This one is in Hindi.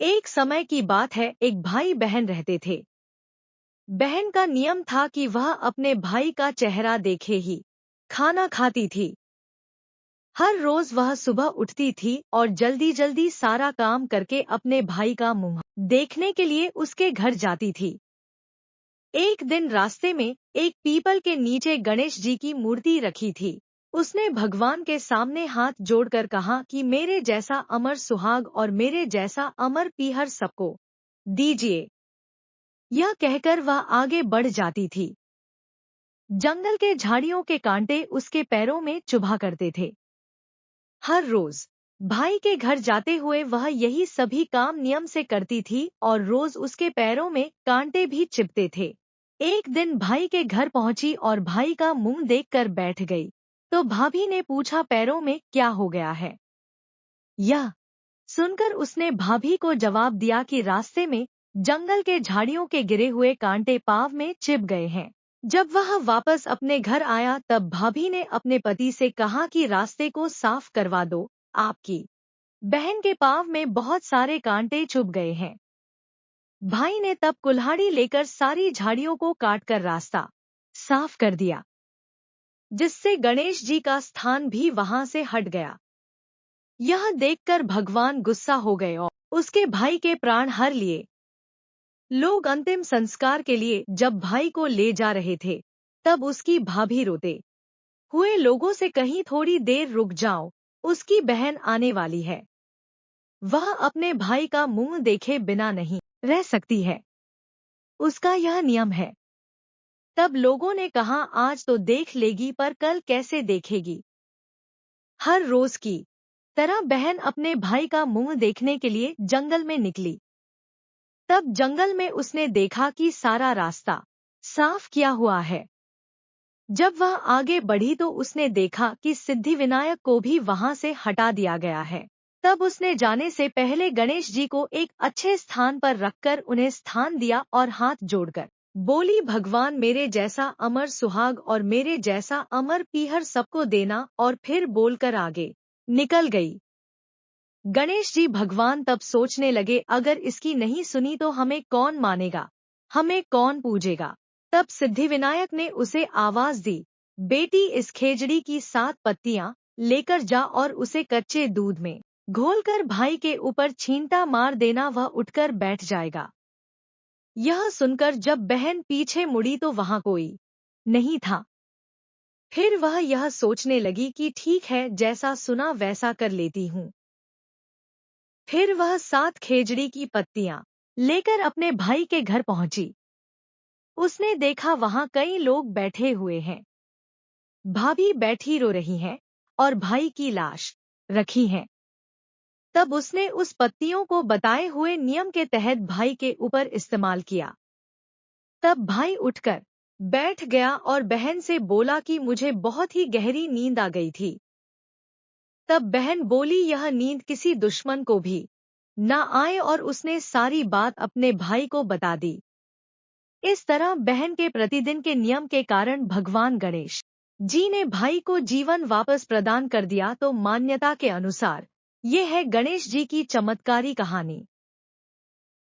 एक समय की बात है, एक भाई बहन रहते थे। बहन का नियम था कि वह अपने भाई का चेहरा देखे ही खाना खाती थी। हर रोज वह सुबह उठती थी और जल्दी जल्दी सारा काम करके अपने भाई का मुंह देखने के लिए उसके घर जाती थी। एक दिन रास्ते में एक पीपल के नीचे गणेश जी की मूर्ति रखी थी। उसने भगवान के सामने हाथ जोड़कर कहा कि मेरे जैसा अमर सुहाग और मेरे जैसा अमर पीहर सबको दीजिए। यह कहकर वह आगे बढ़ जाती थी। जंगल के झाड़ियों के कांटे उसके पैरों में चुभा करते थे। हर रोज भाई के घर जाते हुए वह यही सभी काम नियम से करती थी और रोज उसके पैरों में कांटे भी चिपते थे। एक दिन भाई के घर पहुंची और भाई का मुंह देखकर बैठ गई। तो भाभी ने पूछा, पैरों में क्या हो गया है? यह सुनकर उसने भाभी को जवाब दिया कि रास्ते में जंगल के झाड़ियों के गिरे हुए कांटे पाँव में चिप गए हैं। जब वह वापस अपने घर आया तब भाभी ने अपने पति से कहा कि रास्ते को साफ करवा दो, आपकी बहन के पाँव में बहुत सारे कांटे चुभ गए हैं। भाई ने तब कुल्हाड़ी लेकर सारी झाड़ियों को काटकर रास्ता साफ कर दिया, जिससे गणेश जी का स्थान भी वहां से हट गया। यह देखकर भगवान गुस्सा हो गए और उसके भाई के प्राण हर लिए। लोग अंतिम संस्कार के लिए जब भाई को ले जा रहे थे तब उसकी भाभी रोते हुए लोगों से कहीं थोड़ी देर रुक जाओ, उसकी बहन आने वाली है। वह अपने भाई का मुंह देखे बिना नहीं रह सकती है, उसका यह नियम है। तब लोगों ने कहा, आज तो देख लेगी पर कल कैसे देखेगी। हर रोज की तरह बहन अपने भाई का मुंह देखने के लिए जंगल में निकली। तब जंगल में उसने देखा कि सारा रास्ता साफ किया हुआ है। जब वह आगे बढ़ी तो उसने देखा कि सिद्धिविनायक को भी वहां से हटा दिया गया है। तब उसने जाने से पहले गणेश जी को एक अच्छे स्थान पर रखकर उन्हें स्थान दिया और हाथ जोड़कर बोली, भगवान मेरे जैसा अमर सुहाग और मेरे जैसा अमर पीहर सबको देना, और फिर बोलकर आगे निकल गई। गणेश जी भगवान तब सोचने लगे, अगर इसकी नहीं सुनी तो हमें कौन मानेगा, हमें कौन पूजेगा। तब सिद्धिविनायक ने उसे आवाज दी, बेटी इस खेजड़ी की 7 पत्तियां लेकर जा और उसे कच्चे दूध में घोलकर भाई के ऊपर छींटा मार देना, वह उठकर बैठ जाएगा। यह सुनकर जब बहन पीछे मुड़ी तो वहां कोई नहीं था। फिर वह यह सोचने लगी कि ठीक है, जैसा सुना वैसा कर लेती हूँ। फिर वह 7 खेजड़ी की पत्तियां लेकर अपने भाई के घर पहुंची। उसने देखा वहां कई लोग बैठे हुए हैं। भाभी बैठी रो रही हैं और भाई की लाश रखी है। तब उसने उस पत्तियों को बताए हुए नियम के तहत भाई के ऊपर इस्तेमाल किया। तब भाई उठकर बैठ गया और बहन से बोला कि मुझे बहुत ही गहरी नींद आ गई थी। तब बहन बोली, यह नींद किसी दुश्मन को भी न आए, और उसने सारी बात अपने भाई को बता दी। इस तरह बहन के प्रतिदिन के नियम के कारण भगवान गणेश जी ने भाई को जीवन वापस प्रदान कर दिया। तो मान्यता के अनुसार ये है गणेश जी की चमत्कारी कहानी।